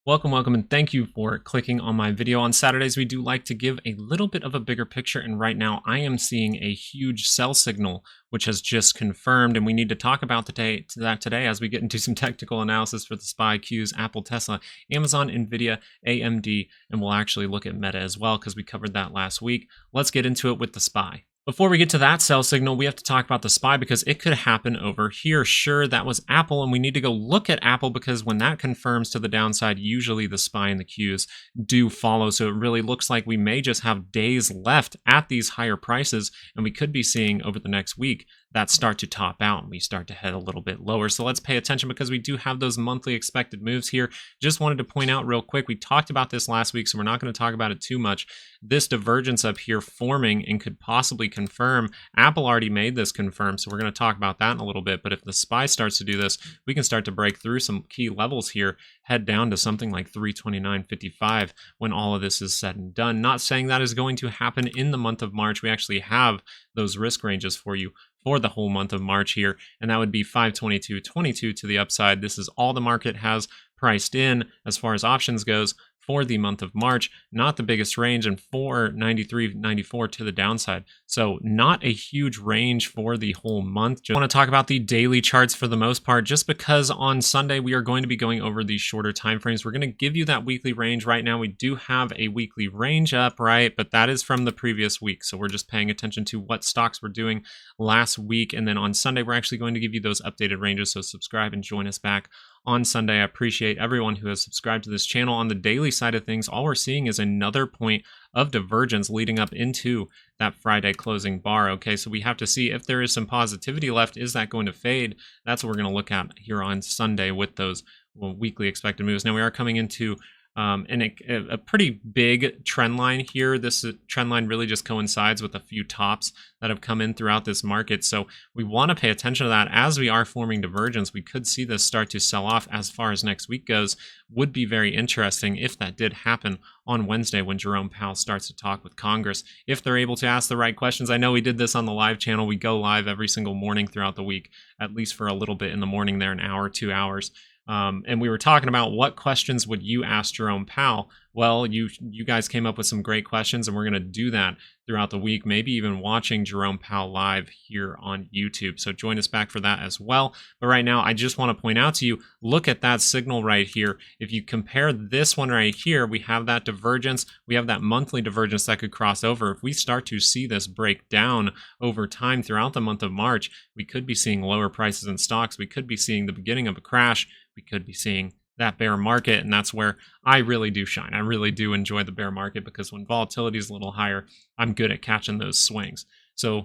Welcome, and thank you for clicking on my video. On Saturdays, we do like to give a little bit of a bigger picture, and right now I am seeing a huge sell signal, which has just confirmed, and we need to talk about that today as we get into some technical analysis for the SPY, Qs, Apple, Tesla, Amazon, NVDA, AMD, and we'll actually look at Meta as well because we covered that last week. Let's get into it with the SPY. Before we get to that sell signal, we have to talk about the SPY because it could happen over here. Sure, that was Apple, and we need to go look at Apple because when that confirms to the downside, usually the SPY and the Qs do follow. So it really looks like we may just have days left at these higher prices, and we could be seeing over the next week that start to top out and we start to head a little bit lower. So let's pay attention because we do have those monthly expected moves here. Just wanted to point out real quick, we talked about this last week, so we're not going to talk about it too much. This divergence up here forming and could possibly confirm. Apple already made this confirm, so we're going to talk about that in a little bit. But if the SPY starts to do this, we can start to break through some key levels here, head down to something like 329.55 when all of this is said and done. Not saying that is going to happen in the month of March. We actually have those risk ranges for you for the whole month of March here, and that would be 522.22 to the upside. This is all the market has priced in as far as options goes for the month of March, not the biggest range, and 493.94 to the downside. So not a huge range for the whole month. Just want to talk about the daily charts for the most part, just because on Sunday we are going to be going over these shorter time frames. We're going to give you that weekly range. Right now we do have a weekly range up, right? But that is from the previous week. So we're just paying attention to what stocks we're doing last week. And then on Sunday, we're actually going to give you those updated ranges. So subscribe and join us back on Sunday. I appreciate everyone who has subscribed to this channel. On the daily side of things, all we're seeing is another point of divergence leading up into that Friday closing bar. Okay, so we have to see if there is some positivity left. Is that going to fade? That's what we're going to look at here on Sunday with those weekly expected moves. Now we are coming into a pretty big trend line here. This trend line really just coincides with a few tops that have come in throughout this market. So we want to pay attention to that as we are forming divergence. We could see this start to sell off as far as next week goes. Would be very interesting if that did happen on Wednesday when Jerome Powell starts to talk with Congress. If they're able to ask the right questions. I know we did this on the live channel. We go live every single morning throughout the week, at least for a little bit in the morning there, an hour, 2 hours. And we were talking about what questions would you ask Jerome Powell. Well, you guys came up with some great questions, and we're going to do that throughout the week, maybe even watching Jerome Powell live here on YouTube. So join us back for that as well. But right now, I just want to point out to you, look at that signal right here. If you compare this one right here, we have that divergence. We have that monthly divergence that could cross over. If we start to see this break down over time throughout the month of March, we could be seeing lower prices in stocks. We could be seeing the beginning of a crash. We could be seeing that bear market, and that's where I really do shine. I really do enjoy the bear market because when volatility is a little higher, I'm good at catching those swings. So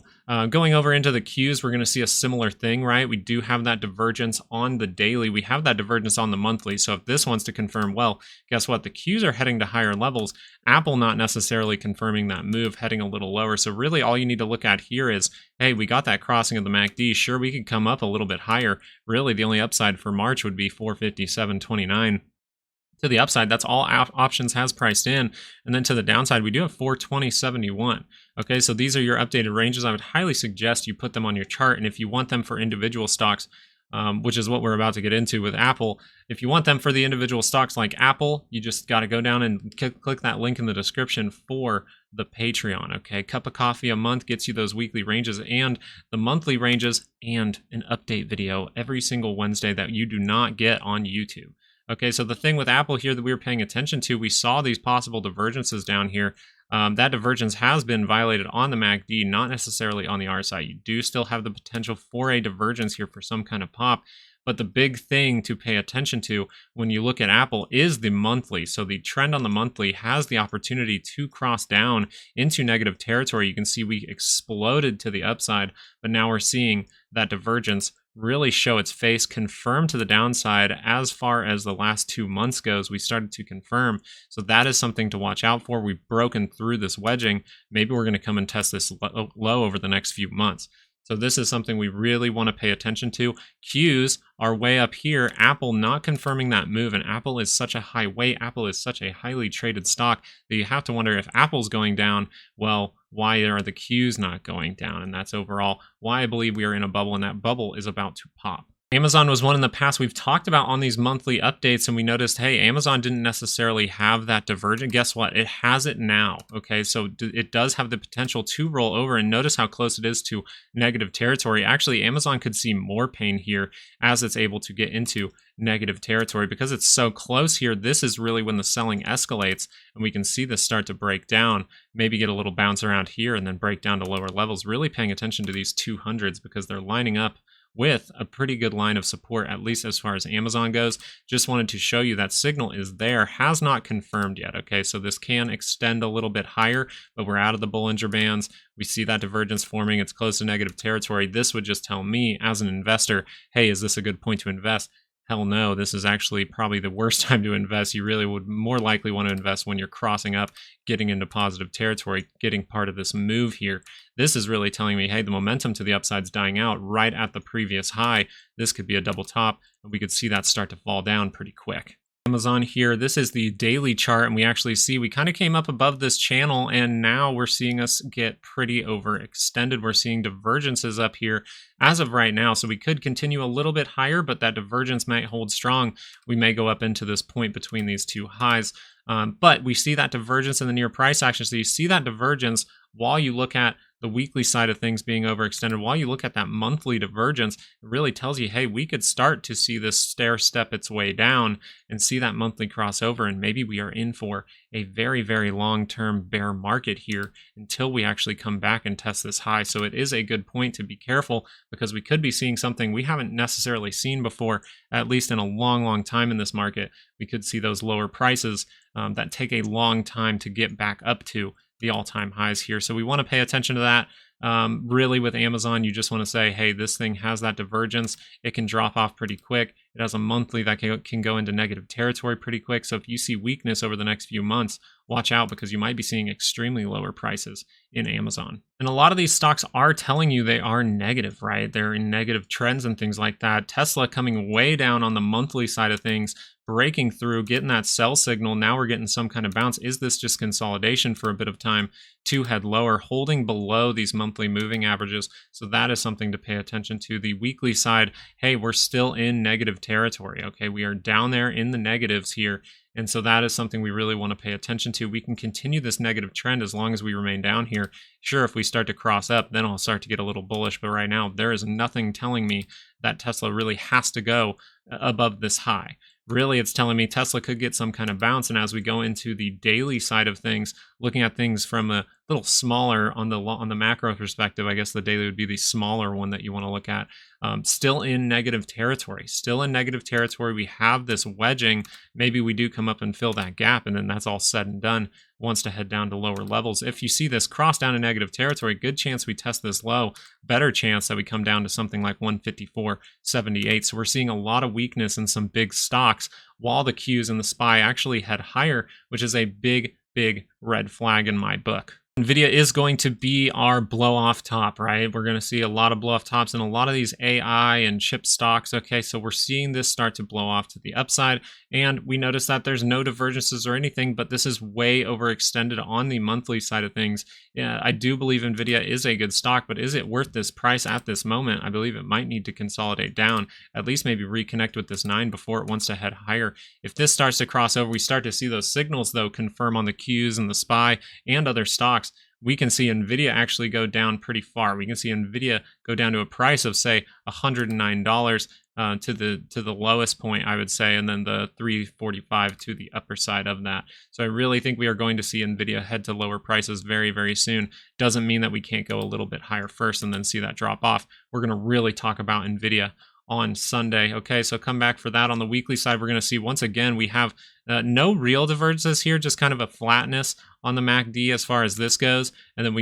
going over into the Qs, we're going to see a similar thing, right? We do have that divergence on the daily. We have that divergence on the monthly. So if this wants to confirm, well, guess what? The Qs are heading to higher levels. Apple not necessarily confirming that move, heading a little lower. So really all you need to look at here is, hey, we got that crossing of the MACD. Sure, we could come up a little bit higher. Really, the only upside for March would be 457.29. To the upside, that's all options has priced in. And then to the downside, we do have 420.71. Okay, so these are your updated ranges. I would highly suggest you put them on your chart. And if you want them for individual stocks, which is what we're about to get into with Apple, if you want them for the individual stocks like Apple, you just got to go down and click that link in the description for the Patreon. Okay, cup of coffee a month gets you those weekly ranges and the monthly ranges and an update video every single Wednesday that you do not get on YouTube. Okay, so the thing with Apple here that we were paying attention to, we saw these possible divergences down here. That divergence has been violated on the MACD, not necessarily on the RSI. You do still have the potential for a divergence here for some kind of pop. But the big thing to pay attention to when you look at Apple is the monthly. So the trend on the monthly has the opportunity to cross down into negative territory. You can see we exploded to the upside, but now we're seeing that divergence really show its face, confirm to the downside. As far as the last 2 months goes, we started to confirm. So that is something to watch out for. We've broken through this wedging. Maybe we're going to come and test this low over the next few months. So this is something we really want to pay attention to. Qs are way up here. Apple not confirming that move, and Apple is such a high weight. Apple is such a highly traded stock that you have to wonder if Apple's going down, well, why are the Qs not going down? And that's overall why I believe we are in a bubble, and that bubble is about to pop. Amazon was one in the past we've talked about on these monthly updates, and we noticed, hey, Amazon didn't necessarily have that divergent. Guess what? It has it now. Okay, so it does have the potential to roll over, and notice how close it is to negative territory. Actually, Amazon could see more pain here as it's able to get into negative territory because it's so close here. This is really when the selling escalates, and we can see this start to break down, maybe get a little bounce around here, and then break down to lower levels. Really paying attention to these 200s because they're lining up with a pretty good line of support, at least as far as Amazon goes. Just wanted to show you that signal is there, has not confirmed yet. Okay, so this can extend a little bit higher, but we're out of the Bollinger Bands. We see that divergence forming. It's close to negative territory. This would just tell me as an investor, hey, is this a good point to invest? Hell no, this is actually probably the worst time to invest. You really would more likely want to invest when you're crossing up, getting into positive territory, getting part of this move here. This is really telling me, hey, the momentum to the upside's dying out right at the previous high. This could be a double top, and we could see that start to fall down pretty quick. Amazon here, this is the daily chart, and we actually see we kind of came up above this channel, and now we're seeing us get pretty overextended. We're seeing divergences up here as of right now, so we could continue a little bit higher, but that divergence might hold strong. We may go up into this point between these two highs, but we see that divergence in the near price action. So you see that divergence while you look at the weekly side of things being overextended. While you look at that monthly divergence, it really tells you, hey, we could start to see this stair step its way down and see that monthly crossover, and maybe we are in for a very, very long-term bear market here until we actually come back and test this high. So it is a good point to be careful because we could be seeing something we haven't necessarily seen before, at least in a long, long time in this market. We could see those lower prices that take a long time to get back up to the all-time highs here. So we want to pay attention to that. Really with Amazon, you just want to say, hey, this thing has that divergence. It can drop off pretty quick. It has a monthly that can go into negative territory pretty quick. So if you see weakness over the next few months, watch out because you might be seeing extremely lower prices in Amazon. And a lot of these stocks are telling you they are negative, right? They're in negative trends and things like that. Tesla coming way down on the monthly side of things, breaking through, getting that sell signal. Now we're getting some kind of bounce. Is this just consolidation for a bit of time to head lower, holding below these monthly moving averages? So that is something to pay attention to. The weekly side, hey, we're still in negative territory. Okay, we are down there in the negatives here. And so that is something we really want to pay attention to. We can continue this negative trend as long as we remain down here. Sure, if we start to cross up, then I'll start to get a little bullish. But right now, there is nothing telling me that Tesla really has to go above this high. Really, it's telling me Tesla could get some kind of bounce. And as we go into the daily side of things, looking at things from a little smaller on the macro perspective, I guess the daily would be the smaller one that you want to look at. Still in negative territory. Still in negative territory. We have this wedging. Maybe we do come up and fill that gap, and then that's all said and done. Wants to head down to lower levels. If you see this cross down to negative territory, good chance we test this low. Better chance that we come down to something like 154.78. So we're seeing a lot of weakness in some big stocks while the Qs and the SPY actually head higher, which is a big, big red flag in my book. NVIDIA is going to be our blow-off top, right? We're going to see a lot of blow-off tops in a lot of these AI and chip stocks. Okay, so we're seeing this start to blow off to the upside, and we notice that there's no divergences or anything, but this is way overextended on the monthly side of things. Yeah, I do believe NVIDIA is a good stock, but is it worth this price at this moment? I believe it might need to consolidate down, at least maybe reconnect with this 9 before it wants to head higher. If this starts to cross over, we start to see those signals, though, confirm on the Qs and the SPY and other stocks. We can see NVIDIA actually go down pretty far. We can see NVIDIA go down to a price of, say, $109 to the lowest point, I would say, and then the 345 to the upper side of that. So I really think we are going to see NVIDIA head to lower prices very, very soon. Doesn't mean that we can't go a little bit higher first and then see that drop off. We're going to really talk about NVIDIA on Sunday. Okay, so come back for that. On the weekly side, we're going to see once again we have no real divergences here, just kind of a flatness on the MACD as far as this goes, and then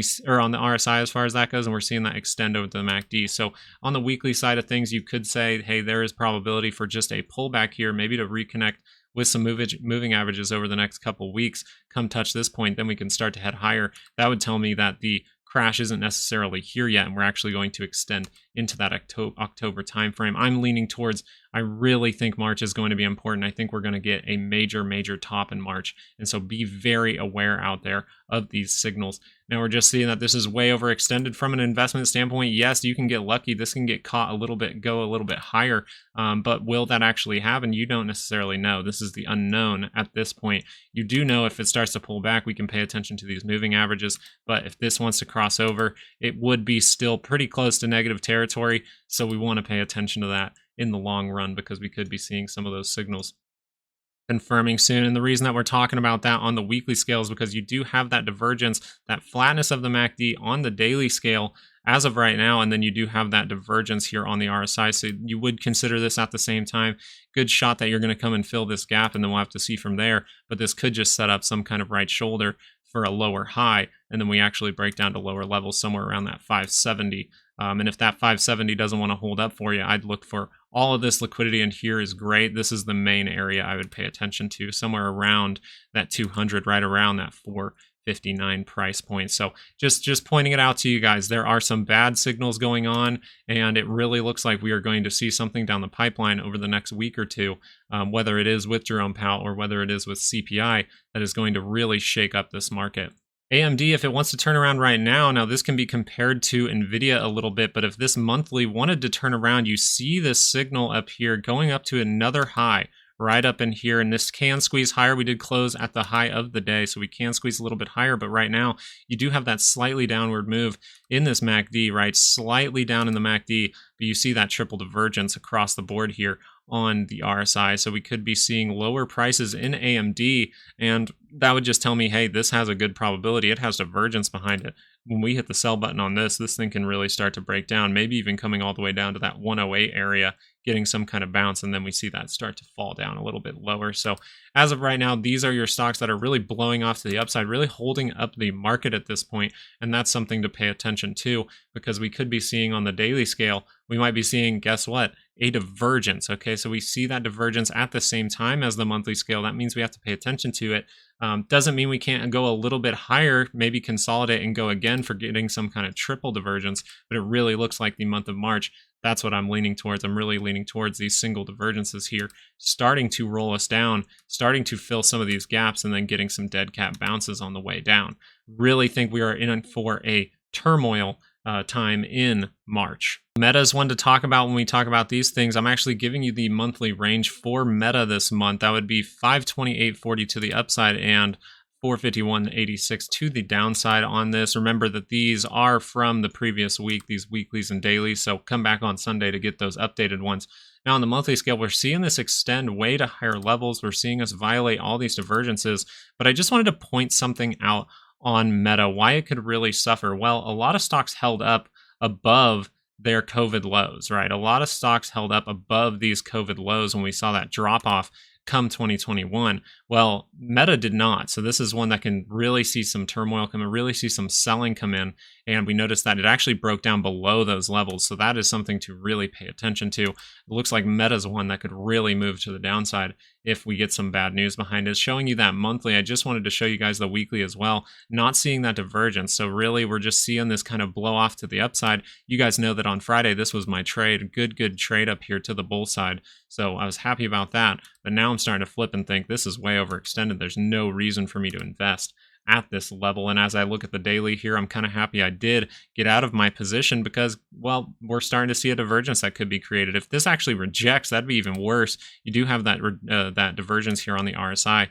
on the RSI as far as that goes, and we're seeing that extend over to the MACD. So on the weekly side of things, you could say, hey, there is probability for just a pullback here, maybe to reconnect with some moving averages over the next couple weeks. Come touch this point, then we can start to head higher. That would tell me that the crash isn't necessarily here yet, and we're actually going to extend into that October timeframe. I'm leaning towards I really think March is going to be important. I think we're going to get a major top in March. And so be very aware out there of these signals. Now we're just seeing that this is way overextended from an investment standpoint. Yes, you can get lucky. This can get caught a little bit, go a little bit higher. But will that actually happen? You don't necessarily know. This is the unknown at this point. You do know if it starts to pull back, we can pay attention to these moving averages. But if this wants to cross over, it would be still pretty close to negative territory. So we want to pay attention to that in the long run because we could be seeing some of those signals confirming soon. And the reason that we're talking about that on the weekly scale is because you do have that divergence, that flatness of the MACD on the daily scale as of right now, and then you do have that divergence here on the RSI. So you would consider this at the same time. Good shot that you're going to come and fill this gap, and then we'll have to see from there. But this could just set up some kind of right shoulder for a lower high, and then we actually break down to lower levels somewhere around that 570. And if that 570 doesn't want to hold up for you, I'd look for all of this liquidity, and here is great. This is the main area I would pay attention to, somewhere around that 200, right around that 459 price point. So just pointing it out to you guys, there are some bad signals going on, and it really looks like we are going to see something down the pipeline over the next week or two, whether it is with Jerome Powell or whether it is with CPI, that is going to really shake up this market. AMD, if it wants to turn around right now this can be compared to NVIDIA a little bit, but if this monthly wanted to turn around, you see this signal up here going up to another high right up in here, and this can squeeze higher. We did close at the high of the day, so we can squeeze a little bit higher, but right now you do have that slightly downward move in this MACD, right? Slightly down in the MACD, but you see that triple divergence across the board here on the RSI. So we could be seeing lower prices in AMD, and that would just tell me, hey, this has a good probability. It has divergence behind it. When we hit the sell button on this thing can really start to break down, maybe even coming all the way down to that 108 area, getting some kind of bounce, and then we see that start to fall down a little bit lower. So as of right now, these are your stocks that are really blowing off to the upside, really holding up the market at this point, and that's something to pay attention to, because we could be seeing on the daily scale, we might be seeing, guess what, a divergence. Okay, so we see that divergence at the same time as the monthly scale. That means we have to pay attention to it. Doesn't mean we can't go a little bit higher, maybe consolidate and go again for getting some kind of triple divergence, but it really looks like the month of March, that's what I'm leaning towards. I'm really leaning towards these single divergences here, starting to roll us down, starting to fill some of these gaps, and then getting some dead cat bounces on the way down. Really think we are in for a turmoil time in March. Meta is one to talk about when we talk about these things. I'm actually giving you the monthly range for Meta this month. That would be 528.40 to the upside and 451.86 to the downside on this. Remember that these are from the previous week, these weeklies and dailies, so come back on Sunday to get those updated ones. Now on the monthly scale, we're seeing this extend way to higher levels. We're seeing us violate all these divergences, but I just wanted to point something out on Meta, why it could really suffer. Well, a lot of stocks held up above their COVID lows, right? A lot of stocks held up above these COVID lows when we saw that drop off come 2021. Well, Meta did not. So this is one that can really see some turmoil come in, really see some selling come in. And we noticed that it actually broke down below those levels. So that is something to really pay attention to. It looks like Meta's one that could really move to the downside if we get some bad news behind it. Showing you that monthly, I just wanted to show you guys the weekly as well, not seeing that divergence. So really, we're just seeing this kind of blow off to the upside. You guys know that on Friday, this was my trade. Good trade up here to the bull side. So I was happy about that. But now I'm starting to flip and think this is way overextended. There's no reason for me to invest at this level. And as I look at the daily here, I'm kind of happy I did get out of my position because, well, we're starting to see a divergence that could be created. If this actually rejects, that'd be even worse. You do have that divergence here on the RSI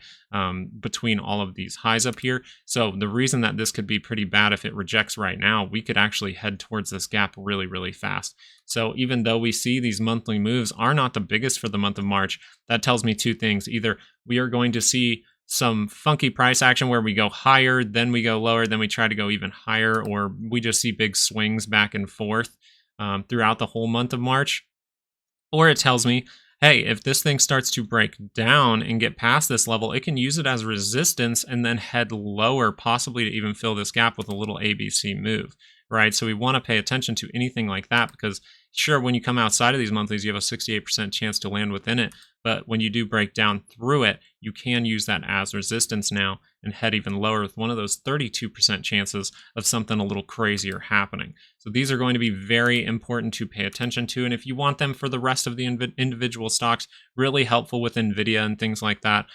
between all of these highs up here. So the reason that this could be pretty bad if it rejects right now, we could actually head towards this gap really fast. So even though we see these monthly moves are not the biggest for the month of March, that tells me two things. Either we are going to see some funky price action where we go higher, then we go lower, then we try to go even higher, or we just see big swings back and forth throughout the whole month of March. Or it tells me, hey, if this thing starts to break down and get past this level, it can use it as resistance and then head lower, possibly to even fill this gap with a little ABC move, right? So we want to pay attention to anything like that because sure, when you come outside of these monthlies, you have a 68% chance to land within it. But when you do break down through it, you can use that as resistance now and head even lower with one of those 32% chances of something a little crazier happening. So these are going to be very important to pay attention to. And if you want them for the rest of the individual stocks, really helpful with NVIDIA and things like that,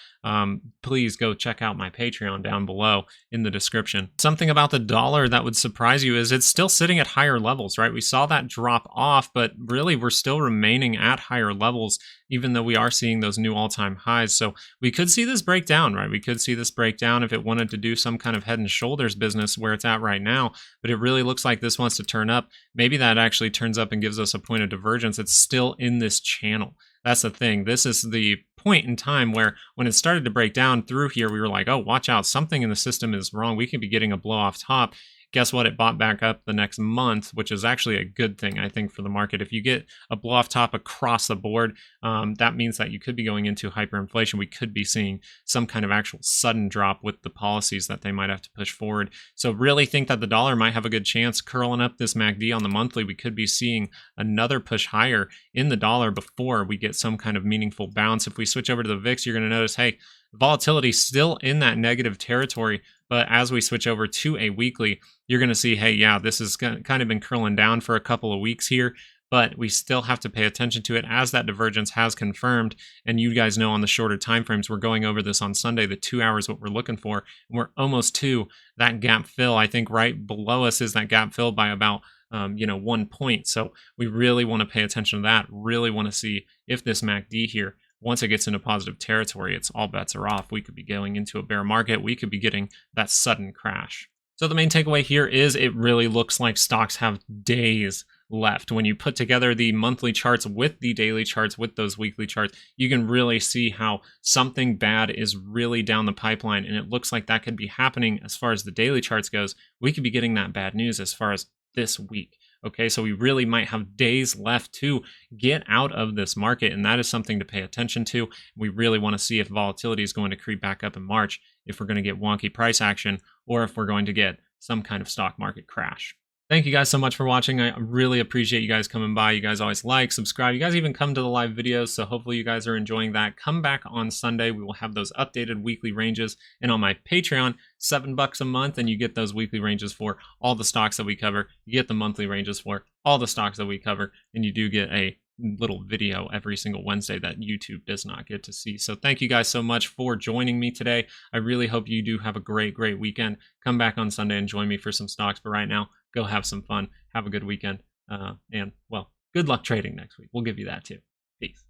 please go check out my Patreon down below in the description. Something about the dollar that would surprise you is it's still sitting at higher levels, right? We saw that drop off, but really we're still remaining at higher levels, even though we are seeing those new all-time highs. So we could see this break down, right? We could see this break down if it wanted to do some kind of head and shoulders business where it's at right now, but it really looks like this wants to turn up. Maybe that actually turns up and gives us a point of divergence. It's still in this channel. That's the thing. This is the point in time where when it started to break down through here, we were like, oh, watch out. Something in the system is wrong. We could be getting a blow off top. Guess what? It bought back up the next month, which is actually a good thing, I think, for the market. If you get a blow off top across the board, that means that you could be going into hyperinflation. We could be seeing some kind of actual sudden drop with the policies that they might have to push forward. So really think that the dollar might have a good chance curling up this MACD on the monthly. We could be seeing another push higher in the dollar before we get some kind of meaningful bounce. If we switch over to the VIX, you're going to notice, hey, volatility still in that negative territory. But as we switch over to a weekly, you're going to see, hey, yeah, this has kind of been curling down for a couple of weeks here, but we still have to pay attention to it as that divergence has confirmed. And you guys know on the shorter time frames, we're going over this on Sunday, the 2 hours, what we're looking for. And we're almost to that gap fill. I think right below us is that gap fill by about 1 point. So we really want to pay attention to that. Really want to see if this MACD here, once it gets into positive territory, it's all bets are off. We could be going into a bear market. We could be getting that sudden crash. So the main takeaway here is it really looks like stocks have days left. When you put together the monthly charts with the daily charts, with those weekly charts, you can really see how something bad is really down the pipeline. And it looks like that could be happening as far as the daily charts goes. We could be getting that bad news as far as this week. Okay, so we really might have days left to get out of this market, and that is something to pay attention to. We really want to see if volatility is going to creep back up in March, if we're going to get wonky price action, or if we're going to get some kind of stock market crash. Thank you guys so much for watching. I really appreciate you guys coming by. You guys always like, subscribe. You guys even come to the live videos, so hopefully you guys are enjoying that. Come back on Sunday. We will have those updated weekly ranges. And on my Patreon, $7 a month, and you get those weekly ranges for all the stocks that we cover. You get the monthly ranges for all the stocks that we cover, and you do get a little video every single Wednesday that YouTube does not get to see. So thank you guys so much for joining me today. I really hope you do have a great weekend. Come back on Sunday and join me for some stocks. But right now, go have some fun. Have a good weekend. And, well, good luck trading next week. We'll give you that too. Peace.